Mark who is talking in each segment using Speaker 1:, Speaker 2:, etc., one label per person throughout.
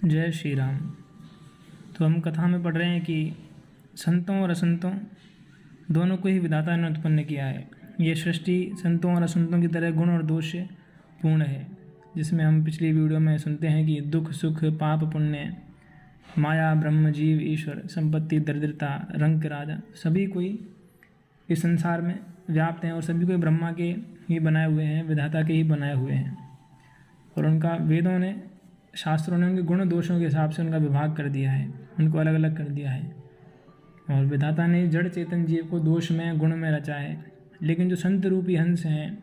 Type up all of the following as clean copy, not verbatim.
Speaker 1: जय श्री राम। तो हम कथा में पढ़ रहे हैं कि संतों और असंतों दोनों को ही विधाता ने उत्पन्न किया है। ये सृष्टि संतों और असंतों की तरह गुण और दोष से पूर्ण है, जिसमें हम पिछली वीडियो में सुनते हैं कि दुख सुख पाप पुण्य माया ब्रह्म जीव ईश्वर संपत्ति दरिद्रता रंग राजा सभी कोई इस संसार में व्याप्त हैं और सभी कोई ब्रह्मा के ही बनाए हुए हैं, विधाता के ही बनाए हुए हैं। और उनका वेदों ने शास्त्रों ने उनके गुण दोषों के हिसाब से उनका विभाग कर दिया है, उनको अलग अलग कर दिया है। और विधाता ने जड़ चेतन जीव को दोष में गुण में रचा है। लेकिन जो संत रूपी हंस हैं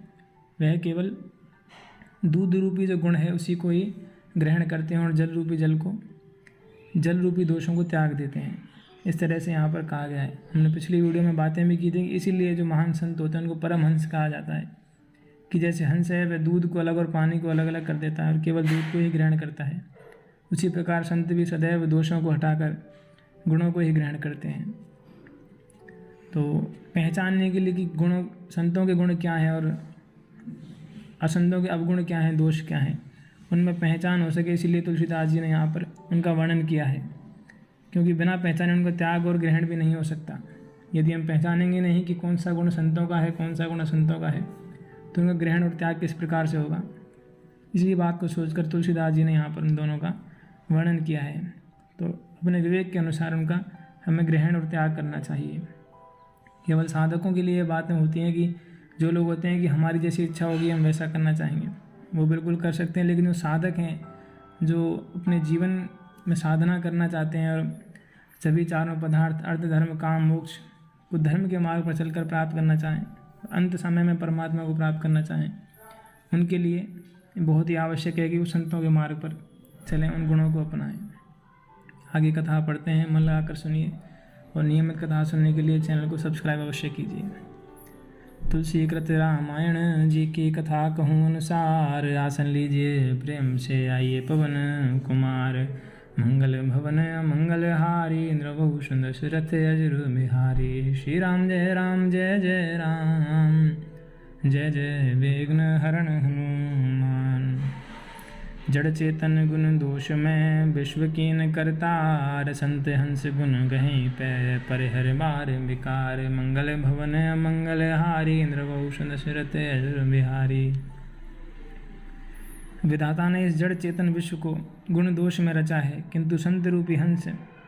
Speaker 1: वह केवल दूध रूपी जो गुण है उसी को ही ग्रहण करते हैं और जल रूपी दोषों को त्याग देते हैं। इस तरह से यहाँ पर कहा गया है। हमने पिछली वीडियो में बातें भी की थी कि इसीलिए जो महान संत होते हैं उनको परम हंस कहा जाता है, कि जैसे हंस है वह दूध को अलग और पानी को अलग अलग कर देता है और केवल दूध को ही ग्रहण करता है, उसी प्रकार संत भी सदैव दोषों को हटाकर गुणों को ही ग्रहण करते हैं। तो पहचानने के लिए कि गुणों संतों के गुण क्या हैं और असंतों के अवगुण क्या हैं, दोष क्या हैं, उनमें पहचान हो सके, इसीलिए तुलसीदास जी ने यहाँ पर उनका वर्णन किया है। क्योंकि बिना पहचाने उनका त्याग और ग्रहण भी नहीं हो सकता। यदि हम पहचानेंगे नहीं कि कौन सा गुण संतों का है कौन सा गुण असंतों का है, तो उनका ग्रहण और त्याग किस प्रकार से होगा। इसी बात को सोचकर तुलसीदास जी ने यहाँ पर उन दोनों का वर्णन किया है। तो अपने विवेक के अनुसार उनका हमें ग्रहण और त्याग करना चाहिए। केवल साधकों के लिए ये बातें होती हैं कि जो लोग होते हैं कि हमारी जैसी इच्छा होगी हम वैसा करना चाहेंगे, वो बिल्कुल कर सकते हैं। लेकिन जो साधक हैं, जो अपने जीवन में साधना करना चाहते हैं और सभी चारों पदार्थ अर्थ धर्म काम मोक्ष को धर्म के मार्ग पर चलकर प्राप्त करना चाहें, अंत समय में परमात्मा को प्राप्त करना चाहें, उनके लिए बहुत ही आवश्यक है कि वो संतों के मार्ग पर चलें, उन गुणों को अपनाएं। आगे कथा पढ़ते हैं, मन लगाकर सुनिए और नियमित कथा सुनने के लिए चैनल को सब्सक्राइब अवश्य कीजिए। तुलसी कृत रामायण जी की कथा कहूँ अनुसार, आसन लीजिए प्रेम से आइए पवन कुमार। मंगल भवन मंगल हारी इंद्रभूषण दशरथ अजर बिहारी। श्री राम जय जय राम, जय जय विघ्न हरण हनुमान। जड़ चेतन गुण दोष में विश्व कीन करतार, संत हंस गुण गहीं पै परिहर बार विकार। मंगल भवन मंगल हारी इंद्रभूषण दशरथ अजर बिहारी। विधाता ने इस जड़ चेतन विश्व को गुण दोष में रचा है, किंतु संत रूपी हंस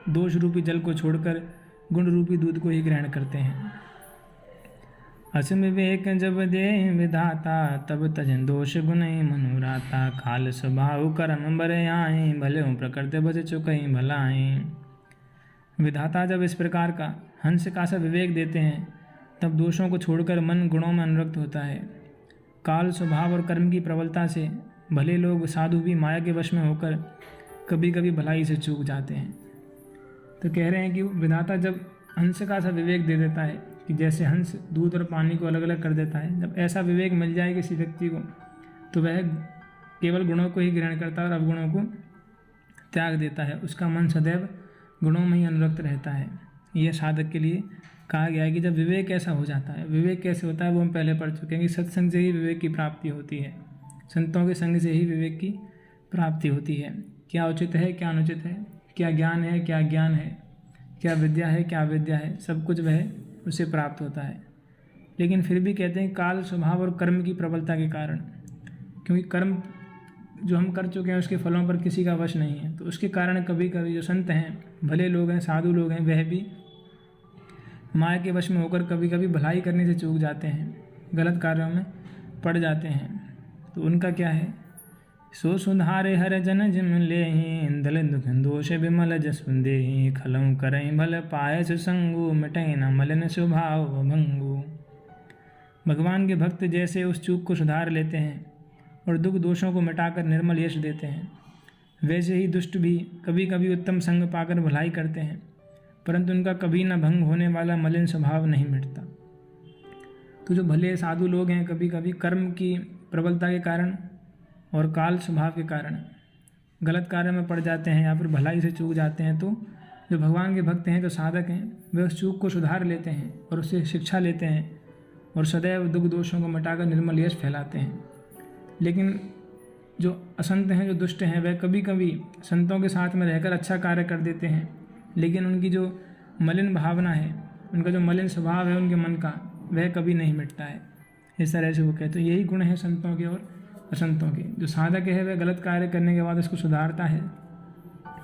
Speaker 1: दोष रूपी जल को छोड़कर गुण रूपी दूध को ही ग्रहण करते हैं। असम विवेक जब दे विधाता, तब तजन दोष गुण मनुराता। काल स्वभाव कर्म बर आए, भले प्रकृति बज चुकई भलाएं। विधाता जब इस प्रकार का हंस का सा विवेक देते हैं, तब दोषों को छोड़कर मन गुणों में अनुरक्त होता है। काल स्वभाव और कर्म की प्रबलता से भले लोग साधु भी माया के वश में होकर कभी कभी भलाई से चूक जाते हैं। तो कह रहे हैं कि विधाता जब हंस का सा विवेक दे देता है कि जैसे हंस दूध और पानी को अलग अलग कर देता है, जब ऐसा विवेक मिल जाए किसी व्यक्ति को, तो वह केवल गुणों को ही ग्रहण करता है और अवगुणों को त्याग देता है। उसका मन सदैव गुणों में ही अनुरक्त रहता है। यह साधक के लिए कहा गया है कि जब विवेक ऐसा हो जाता है, विवेक कैसे होता है वो हम पहले पढ़ चुके हैं कि सत्संग से ही विवेक की प्राप्ति होती है, संतों के संग से ही विवेक की प्राप्ति होती है। क्या उचित है क्या अनुचित है, क्या ज्ञान है क्या ज्ञान है, क्या विद्या है क्या अविद्या है, सब कुछ वह उससे प्राप्त होता है। लेकिन फिर भी कहते हैं काल स्वभाव और कर्म की प्रबलता के कारण, क्योंकि कर्म जो हम कर चुके हैं उसके फलों पर किसी का वश नहीं है, तो उसके कारण कभी कभी जो संत हैं, भले लोग हैं, साधु लोग हैं, वह भी माया के वश में होकर कभी कभी भलाई करने से चूक जाते हैं, गलत कार्यों में पड़ जाते हैं। तो उनका क्या है, सो सुधारे हर जन जिम ले दल दुख दोष विमल जसुन दे। खलऊ करई भल पाय सुसंगु, मिटई न मलिन स्वभाव भंगु। भगवान के भक्त जैसे उस चूक को सुधार लेते हैं और दुख दोषों को मिटाकर निर्मल यश देते हैं, वैसे ही दुष्ट भी कभी कभी उत्तम संग पाकर भलाई करते हैं, परंतु उनका कभी न भंग होने वाला मलिन स्वभाव नहीं मिटता। तो जो भले साधु लोग हैं, कभी कभी कर्म की प्रबलता के कारण और काल स्वभाव के कारण गलत कार्य में पड़ जाते हैं या फिर भलाई से चूक जाते हैं, तो जो भगवान के भक्त हैं, जो साधक हैं, वे उस चूक को सुधार लेते हैं और उससे शिक्षा लेते हैं और सदैव दुख दोषों को मिटाकर निर्मल यश फैलाते हैं। लेकिन जो असंत हैं, जो दुष्ट हैं, वह कभी कभी संतों के साथ में रहकर अच्छा कार्य कर देते हैं, लेकिन उनकी जो मलिन भावना है, उनका जो मलिन स्वभाव है उनके मन का, वह कभी नहीं मिटता है। इस तरह से वो कहते हैं यही गुण है संतों के और असंतों के। जो साधक है वह गलत कार्य करने के बाद उसको सुधारता है,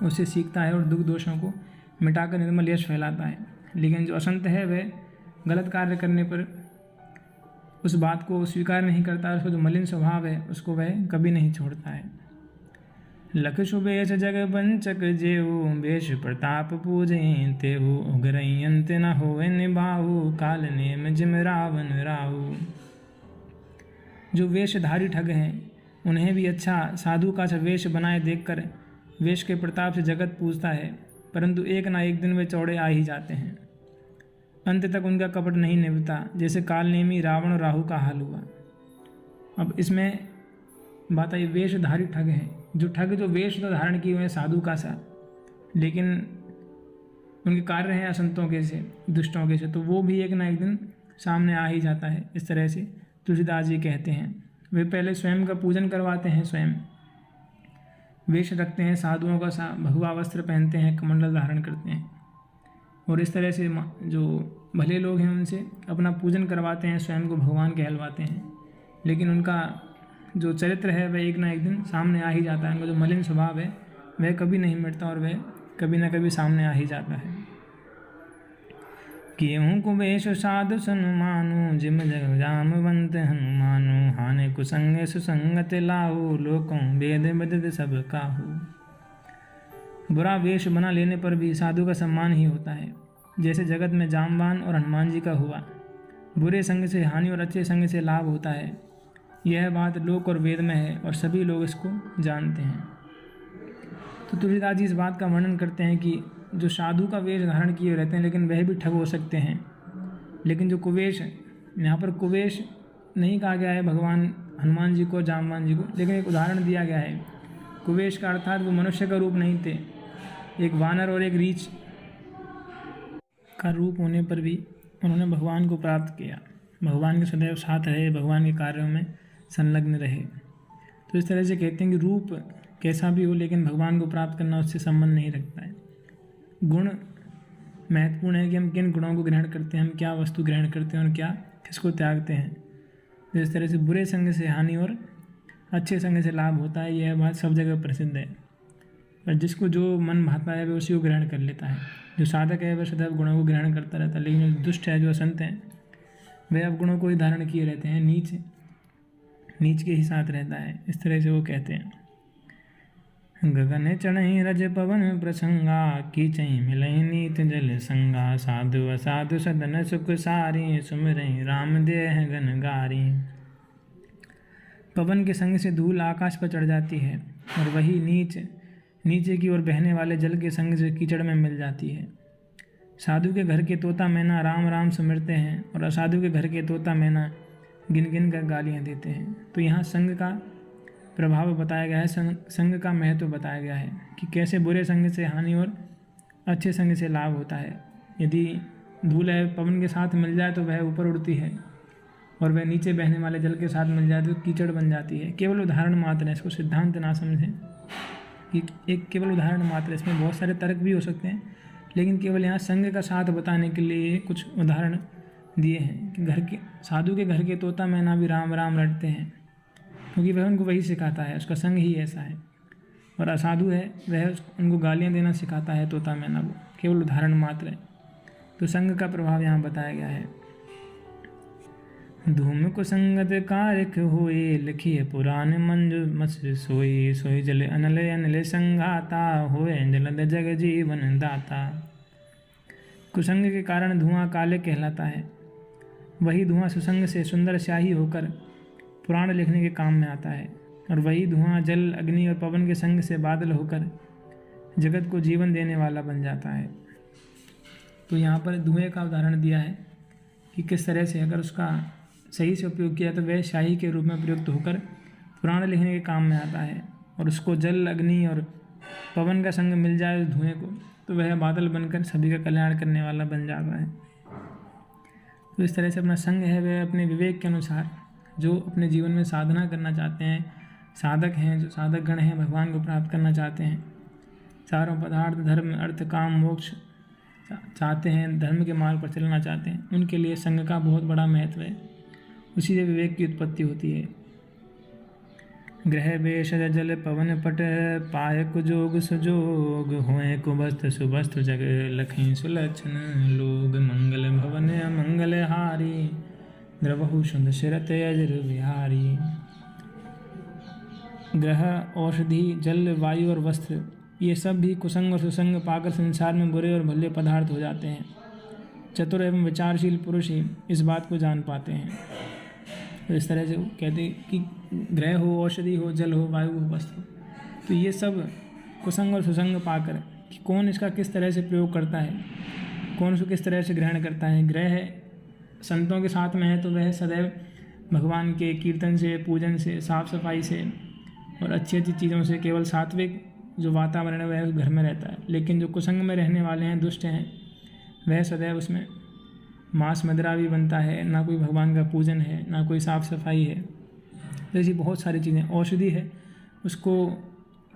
Speaker 1: उससे सीखता है और दुख दोषों को मिटाकर निर्मल यश फैलाता है। लेकिन जो असंत है वह गलत कार्य करने पर उस बात को स्वीकार नहीं करता, उसका जो मलिन स्वभाव है उसको वह कभी नहीं छोड़ता है। लख सुबेश जग पंचक जेऊ, बेश प्रताप पूजे तेहु, उग्रई अंत न होए निभाऊ, काल नेम जिम रावण राहु। जो वेशधारी ठग हैं उन्हें भी अच्छा साधु का सा वेश बनाए देखकर वेश के प्रताप से जगत पूजता है, परंतु एक ना एक दिन वे चौड़े आ ही जाते हैं। अंत तक उनका कपट नहीं निभता, जैसे कालनेमी रावण और राहु का हाल हुआ। अब इसमें बात आई वेशधारी ठग है। जो ठग जो वेश तो धारण किए हुए हैं साधु का सा, लेकिन उनके कार्य हैं असंतों के से, दुष्टों के से, तो वो भी एक ना एक दिन सामने आ ही जाता है। इस तरह से तुलसीदास जी कहते हैं। वे पहले स्वयं का पूजन करवाते हैं, स्वयं वेश रखते हैं साधुओं का सा, भगवा वस्त्र पहनते हैं, कमंडल धारण करते हैं, और इस तरह से जो भले लोग हैं उनसे अपना पूजन करवाते हैं, स्वयं को भगवान कहलवाते हैं। लेकिन उनका जो चरित्र है वह एक ना एक दिन सामने आ ही जाता है। उनका जो मलिन स्वभाव है वह कभी नहीं मिटता और वह कभी ना कभी सामने आ ही जाता है। केहूँ कुबेश साधु सनुमानु, जिम जग जामवंत हनुमानु, हाने कुसंग सुसंगत लाहु, लोकों वेद बदत सब काहू। बुरा वेश बना लेने पर भी साधु का सम्मान ही होता है, जैसे जगत में जामवान और हनुमान जी का हुआ। बुरे संग से हानि और अच्छे संग से लाभ होता है, यह बात लोक और वेद में है और सभी लोग इसको जानते हैं। तो तुलसीदास जी इस बात का वर्णन करते हैं कि जो साधु का वेश धारण किए रहते हैं लेकिन वह भी ठग हो सकते हैं। लेकिन जो कुवेश, यहाँ पर कुवेश नहीं कहा गया है भगवान हनुमान जी को, जामवान जी को, लेकिन एक उदाहरण दिया गया है। कुवेश का अर्थात वो मनुष्य का रूप नहीं थे, एक वानर और एक रीछ का रूप होने पर भी उन्होंने भगवान को प्राप्त किया, भगवान के सदैव साथ रहे, भगवान के कार्यों में संलग्न रहे। तो इस तरह से कहते हैं कि रूप कैसा भी हो लेकिन भगवान को प्राप्त करना उससे संबंध नहीं रखता है। गुण महत्वपूर्ण है कि हम किन गुणों को ग्रहण करते हैं, हम क्या वस्तु ग्रहण करते हैं और क्या किसको त्यागते हैं। तो इस तरह से बुरे संग से हानि और अच्छे संग से लाभ होता है, यह बात सब जगह प्रसिद्ध है। और जिसको जो मन भाता है वह उसी को ग्रहण कर लेता है। जो साधक है वह सदैव गुणों को ग्रहण करता रहता है, लेकिन जो दुष्ट है, जो असंत हैं, वे अब गुणों को ही धारण किए रहते हैं, नीच के ही साथ रहता है। इस तरह से वो कहते हैं। गगन चढ़ई रज पवन प्रसंगा, कीचई मिलई नीत जल संगा, साधु असाधु सदन सुख सारी, सुमिरई राम देह गन गारी। पवन के संग से धूल आकाश पर चढ़ जाती है और वही नीचे की ओर बहने वाले जल के संग से कीचड़ में मिल जाती है। साधु के घर के तोता मैना राम राम सुमिरते हैं और असाधु के घर के तोता मैना गिन गिन कर गालियाँ देते हैं। तो यहाँ संग का प्रभाव बताया गया है, संग का महत्व बताया गया है कि कैसे बुरे संग से हानि और अच्छे संग से लाभ होता है। यदि धूल है पवन के साथ मिल जाए तो वह ऊपर उड़ती है, और वह नीचे बहने वाले जल के साथ मिल जाए तो कीचड़ बन जाती है। केवल उदाहरण मात्र है, इसको सिद्धांत ना समझें कि एक केवल उदाहरण मात्र है। इसमें बहुत सारे तर्क भी हो सकते हैं, लेकिन केवल यहाँ संग का साथ बताने के लिए कुछ उदाहरण दिए हैं कि साधु के घर के तोता मैना भी राम राम रटते हैं, क्योंकि वह उनको वही सिखाता है, उसका संग ही ऐसा है। और असाधु है वह उनको गालियाँ देना सिखाता है तोता मैना को, केवल उदाहरण मात्र है। तो संग का प्रभाव यहाँ बताया गया है। धूम को संगत कारक होए, लिखिए पुराण मंजु मस सोई, सोई जल अनल अनल संघाता, होए जलद जग जीवन दाता। कुसंग के कारण धुआं काले कहलाता है, वही धुआं सुसंग से सुंदर स्याही होकर पुराण लिखने के काम में आता है, और वही धुआं जल अग्नि और पवन के संग से बादल होकर जगत को जीवन देने वाला बन जाता है। तो यहाँ पर धुएं का उदाहरण दिया है कि किस तरह से अगर उसका सही से उपयोग किया तो वह शाही के रूप में प्रयुक्त होकर पुराण लिखने के काम में आता है, और उसको जल अग्नि और पवन का संग मिल जाए धुएं को तो वह बादल बनकर सभी का कल्याण करने वाला बन जाता है। तो इस तरह से अपना संग है वह अपने विवेक के अनुसार जो अपने जीवन में साधना करना चाहते हैं, साधक हैं, जो साधक गण हैं, भगवान को प्राप्त करना चाहते हैं, चारों पदार्थ धर्म अर्थ काम मोक्ष चाहते हैं, धर्म के मार्ग पर चलना चाहते हैं, उनके लिए संघ का बहुत बड़ा महत्व है। उसी से विवेक की उत्पत्ति होती है। ग्रह भेषज जल पवन पट पाय कुजोग सुजोग होए कुबस्त्र सुबस्त्र जग लखें सुलक्षण लोग मंगल भवन मंगल हारी द्रवहु सुंद शिरत अजर विहारी। ग्रह औषधि जल वायु और वस्त्र ये सब भी कुसंग और सुसंग पाकर संसार में बुरे और भले पदार्थ हो जाते हैं। चतुर एवं विचारशील पुरुष ही इस बात को जान पाते हैं। तो इस तरह से कहते हैं कि ग्रह हो, औषधि हो, जल हो, वायु हो, वस्त्र हो, तो ये सब कुसंग और सुसंग पाकर कि कौन इसका किस तरह से प्रयोग करता है, कौन उसको किस तरह से ग्रहण करता है। ग्रह संतों के साथ में है तो वह सदैव भगवान के कीर्तन से, पूजन से, साफ सफाई से और अच्छी अच्छी चीज़ों से, केवल सात्विक जो वातावरण है वह उस घर में रहता है। लेकिन जो कुसंग में रहने वाले हैं, दुष्ट हैं, वह सदैव उसमें मांस मदिरा भी बनता है, ना कोई भगवान का पूजन है, ना कोई साफ़ सफाई है। जैसी बहुत सारी चीज़ें। औषधि है, उसको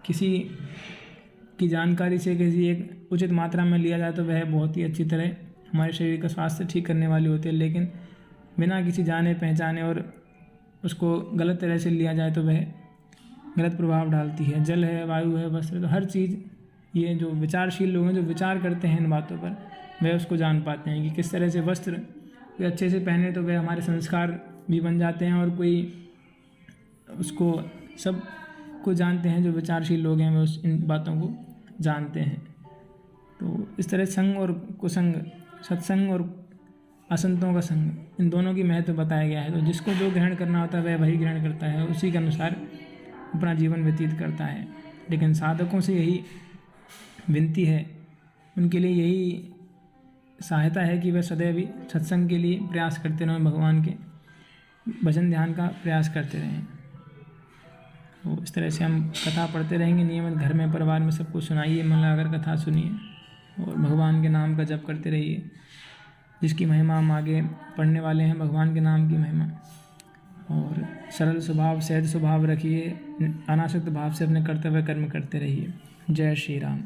Speaker 1: किसी की जानकारी से किसी एक उचित मात्रा में लिया जाए तो वह बहुत ही अच्छी तरह हमारे शरीर का स्वास्थ्य ठीक करने वाली होती है। लेकिन बिना किसी जाने पहचाने और उसको गलत तरह से लिया जाए तो वह गलत प्रभाव डालती है। जल है, वायु है, वस्त्र, तो हर चीज़ ये जो विचारशील लोग हैं, जो विचार करते हैं इन बातों पर, वह उसको जान पाते हैं कि किस तरह से वस्त्र कोई अच्छे से पहने तो वह हमारे संस्कार भी बन जाते हैं, और कोई उसको सब को जानते हैं। जो विचारशील लोग हैं वह इन बातों को जानते हैं। तो इस तरह संग और कुसंग, सत्संग और असंतों का संग, इन दोनों की महत्व बताया गया है। तो जिसको जो ग्रहण करना होता है वह वही ग्रहण करता है, उसी के अनुसार अपना जीवन व्यतीत करता है। लेकिन साधकों से यही विनती है, उनके लिए यही सहायता है कि वह सदैव ही सत्संग के लिए प्रयास करते रहें, भगवान के भजन ध्यान का प्रयास करते रहें। तो इस तरह से हम कथा पढ़ते रहेंगे नियमित, घर में परिवार में सबको सुनाइए, मन लगाकर कथा सुनिए और भगवान के नाम का जप करते रहिए, जिसकी महिमा हम आगे पढ़ने वाले हैं, भगवान के नाम की महिमा। और सरल स्वभाव, सहज स्वभाव रखिए, अनासक्त भाव से अपने कर्तव्य कर्म करते रहिए। जय श्री राम।